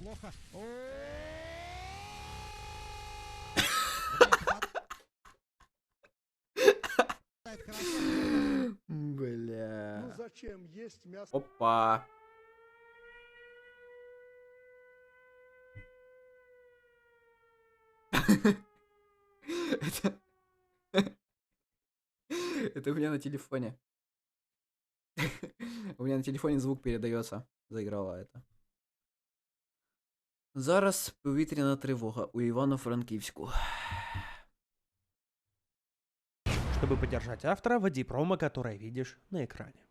плохо. Бля. Ну зачем есть мясо? Опа. Это... Это у меня на телефоне. У меня на телефоне звук передается. Заиграла это. Зараз повітряна тривога у Івано-Франківську. Чтобы поддержать автора, вводи промо, которое видишь на экране.